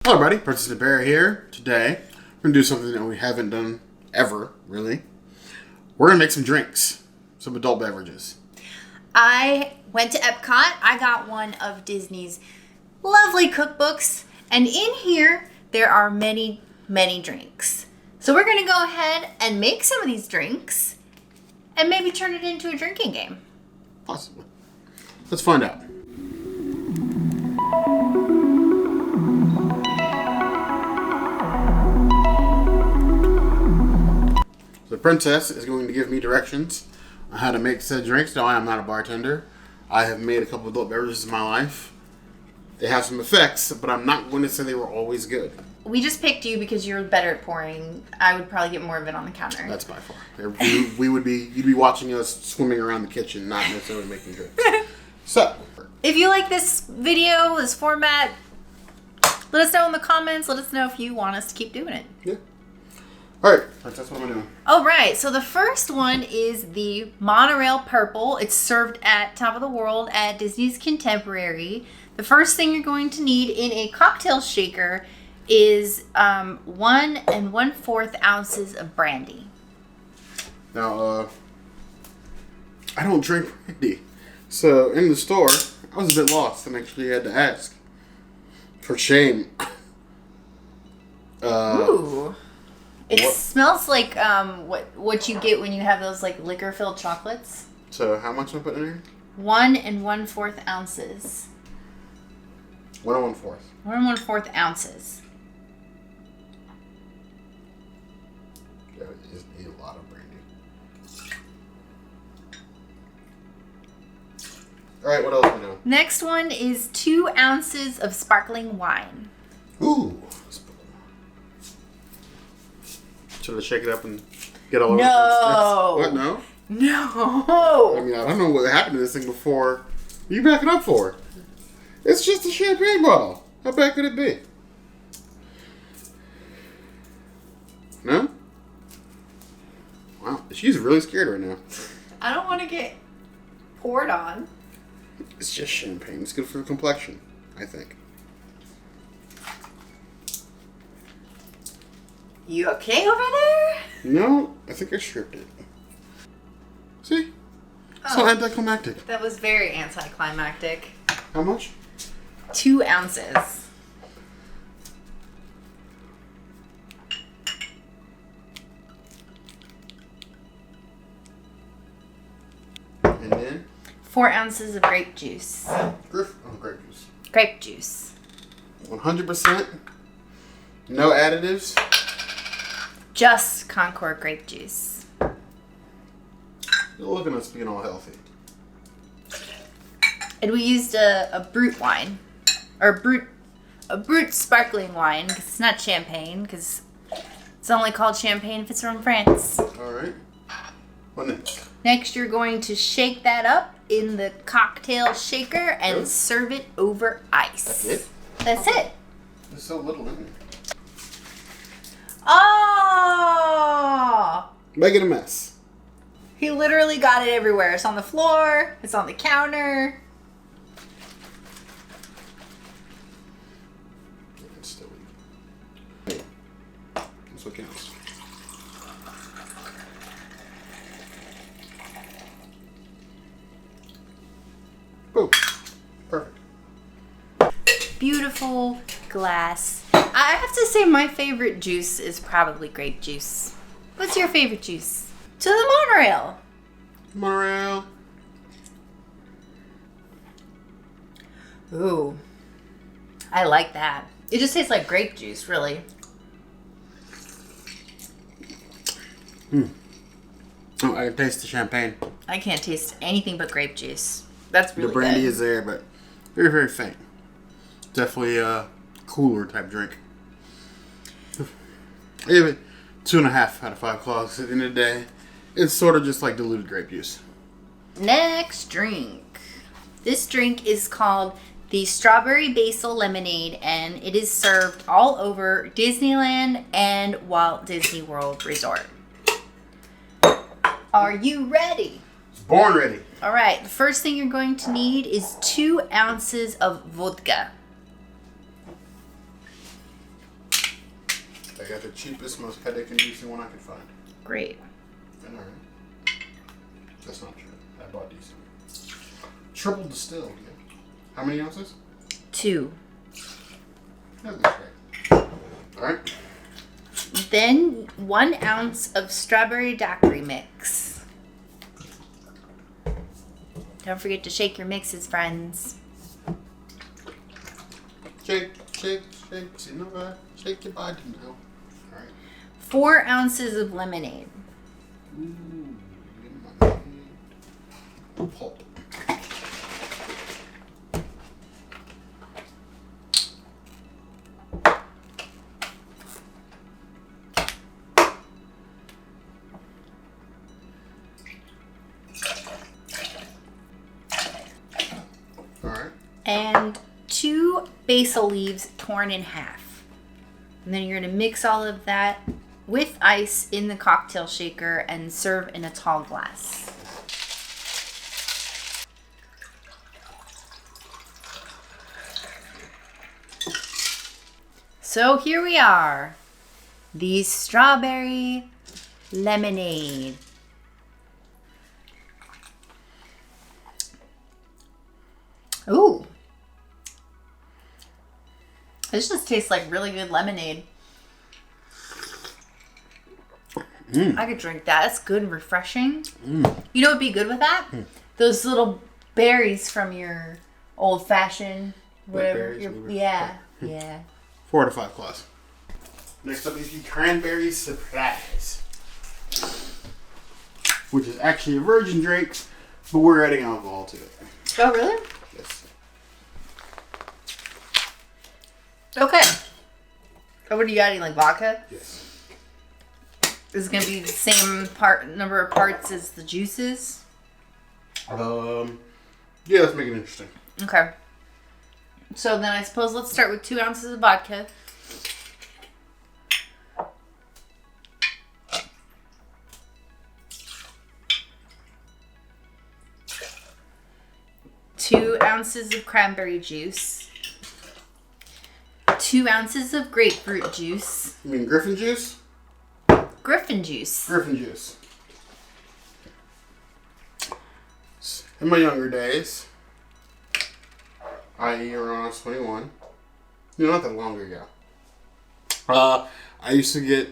Hello everybody, Princess the Bear here. Today, we're going to do something that we haven't done ever, really. We're going to make some drinks. Some adult beverages. I went to Epcot. I got one of Disney's lovely cookbooks. And in here, there are many, many drinks. So we're going to go ahead and make some of these drinks and maybe turn it into a drinking game. Possibly. Let's find out. The princess is going to give me directions on how to make said drinks. No, I am not a bartender. I have made a couple of adult beverages in my life. They have some effects, but I'm not going to say they were always good. We just picked you because you're better at pouring. I would probably get more of it on the counter. That's by far. You'd be watching us swimming around the kitchen, not necessarily making drinks. So, if you like this video, this format, let us know in the comments. Let us know if you want us to keep doing it. Yeah. All right, that's what I'm doing. All right, so the first one is the Monorail Purple. It's served at Top of the World at Disney's Contemporary. The first thing you're going to need in a cocktail shaker is 1 1/4 ounces of brandy. Now, I don't drink brandy. So, in the store, I was a bit lost and actually had to ask. For shame. Ooh. It smells like what you get when you have those like liquor-filled chocolates. So, how much am I putting in here? 1 1/4 ounces. 1 1/4. 1 1/4 ounces. Yeah, it is a lot of brandy. Alright, what else are we doing? Next one is 2 ounces of sparkling wine. Ooh. Should I shake it up and get all over No. What, no? No. I mean, I don't know what happened to this thing before. What are you backing up for? It's just a champagne bottle. How bad could it be? No? Wow, she's really scared right now. I don't want to get poured on. It's just champagne. It's good for the complexion, I think. You okay over there? No, I think I stripped it. See? So anticlimactic. That was very anticlimactic. How much? 2 ounces. And then? 4 ounces of grape juice. Grape juice. Grape juice. 100%. No additives. Just Concord grape juice. Look at us being all healthy. And we used a brut wine. Or a brut sparkling wine. Because it's not champagne. Because it's only called champagne if it's from France. Alright. What next? Next, you're going to shake that up in the cocktail shaker and serve it over ice. That's it? That's it. There's so little in there. Oh! Make it a mess. He literally got it everywhere. It's on the floor. It's on the counter. It's still weak. That's what counts. Boom. Perfect. Beautiful glass. I have to say my favorite juice is probably grape juice. What's your favorite juice? To the monorail. Monorail. Ooh. I like that. It just tastes like grape juice, really. Oh, I can taste the champagne. I can't taste anything but grape juice. That's really The brandy good. is there, but very, very faint. Definitely a cooler type drink. I give it 2.5 out of 5 claws. At the end of the day, it's sort of just like diluted grape juice. Next drink. This drink is called the Strawberry Basil Lemonade, and it is served all over Disneyland and Walt Disney World Resort. Are you ready? Born ready. All right, the first thing you're going to need is 2 ounces of vodka. I got the cheapest, most headache-inducing one I could find. Great. And all right. That's not true. I bought these. Triple distilled. Yeah. How many ounces? 2. That's right. All right. Then 1 ounce of strawberry daiquiri mix. Don't forget to shake your mixes, friends. Shake, shake, shake. See no bad. Shake your body now. All right. 4 ounces of lemonade. Ooh, lemonade. Pulp. And 2 basil leaves torn in half. And then you're going to mix all of that with ice in the cocktail shaker and serve in a tall glass. So here we are. The strawberry lemonade. Ooh. This just tastes like really good lemonade. I could drink that. It's good and refreshing. You know what would be good with that? Those little berries from your old fashioned whatever. Yeah. 4 to 5 class. Next up is the Cranberry Surprise, which is actually a virgin drink, but we're adding alcohol to it. Oh, really? Yes. Okay. Oh, what are you adding, like vodka? Yes. Is it going to be the same number of parts as the juices? Yeah, let's make it interesting. Okay. So then I suppose let's start with 2 ounces of vodka. Two ounces of cranberry juice. 2 ounces of grapefruit juice. You mean Griffin juice? Griffin juice. Griffin juice. In my younger days, i.e. around I was 21, not that long ago, I used to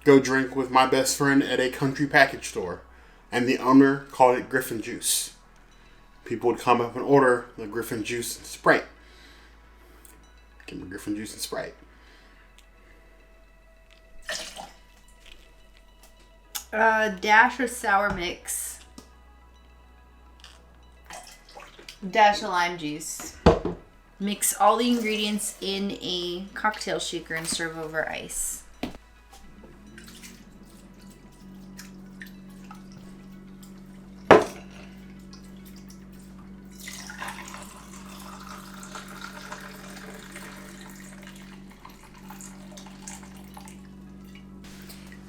go drink with my best friend at a country package store, and the owner called it Griffin juice. People would come up and order the Griffin juice and Sprite. Give me Griffin juice and Sprite. Dash of sour mix. Dash of lime juice. Mix all the ingredients in a cocktail shaker and serve over ice.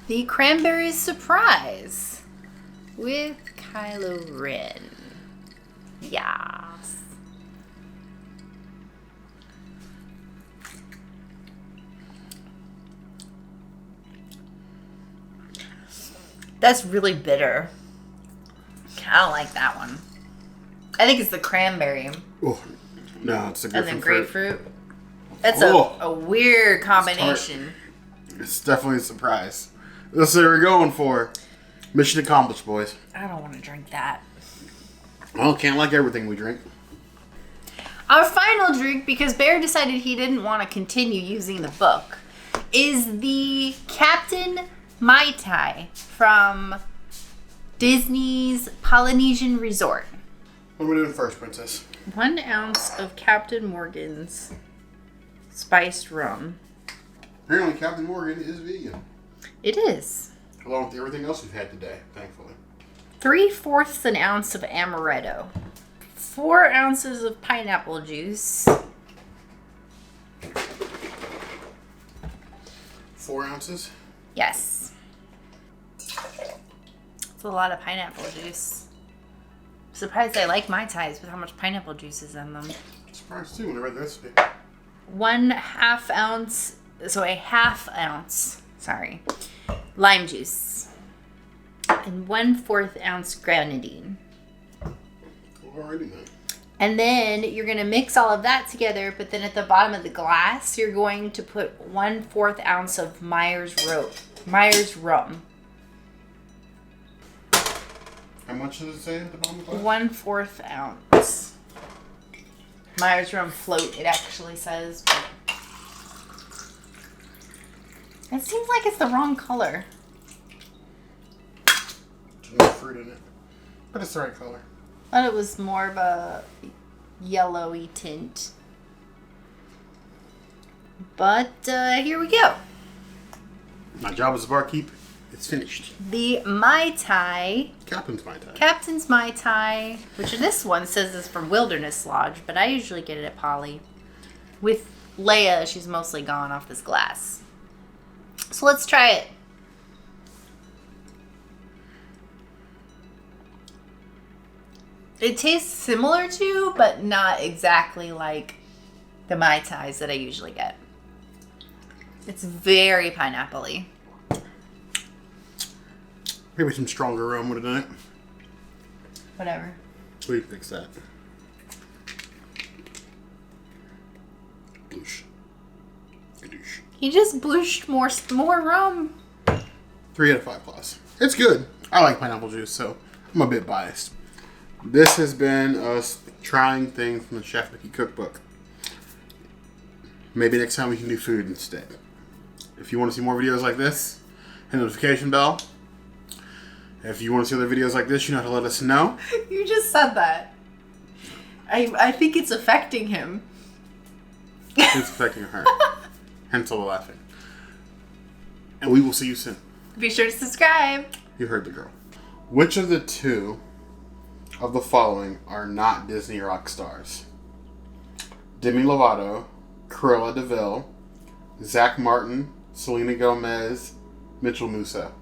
The Cranberry Surprise with Kylo Ren. Yes. That's really bitter. I don't like that one. I think it's the cranberry. Oh, no, it's the Griffin and the grapefruit. That's a weird combination. It's definitely a surprise. That's what we're going for. Mission accomplished, boys. I don't want to drink that. Well, can't like everything we drink. Our final drink, because Bear decided he didn't want to continue using the book, is the Captain Mai Tai from Disney's Polynesian Resort. What are we doing first, Princess? 1 ounce of Captain Morgan's spiced rum. Apparently, Captain Morgan is vegan. It is. Along with everything else we've had today, thankfully. 3/4 an ounce of Amertto. 4 ounces of pineapple juice. 4 ounces? Yes. It's a lot of pineapple juice. Surprised I like Mai Tais with how much pineapple juice is in them. Surprised too when I read the recipe. 1/2 ounce So a half ounce, lime juice. And 1/4 ounce grenadine. Alrighty then. And then you're going to mix all of that together, but then at the bottom of the glass, you're going to put 1/4 ounce of Myers rum. How much does it say at the bottom of the glass? 1/4 ounce. Myers rum float, it actually says. But it seems like it's the wrong color. There's no fruit in it. But it's the right color. I thought it was more of a yellowy tint. But here we go. My job as a barkeep is finished. The Mai Tai. Captain's Mai Tai. Captain's Mai Tai, which this one says is from Wilderness Lodge, but I usually get it at Polly. With Leia, she's mostly gone off this glass. So let's try it. It tastes similar to, but not exactly like the Mai Tais that I usually get. It's very pineapple-y. Maybe some stronger rum would have done it. Whatever. We can fix that. Bloosh. Gadoosh. He just blooshed more rum. 3 out of 5 plus. It's good. I like pineapple juice, so I'm a bit biased. This has been us trying things from the Chef Mickey cookbook. Maybe next time we can do food instead. If you want to see more videos like this, hit the notification bell. If you want to see other videos like this, you know how to let us know. You just said that. I think it's affecting him. It's affecting her. Hence all the laughing. And we will see you soon. Be sure to subscribe. You heard the girl. Which of the two of the following are not Disney rock stars? Demi Lovato, Cruella de Vil, Zach Martin, Selena Gomez, Mitchell Musso.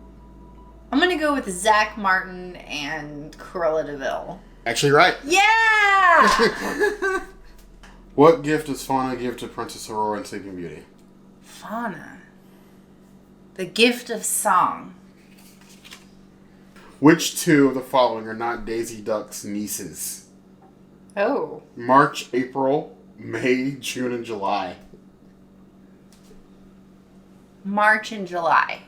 I'm going to go with Zach Martin and Cruella de Vil. Actually right. Yeah! What gift does Fauna give to Princess Aurora in Sleeping Beauty? Fauna. The gift of song. Which two of the following are not Daisy Duck's nieces? Oh. March, April, May, June, and July. March and July.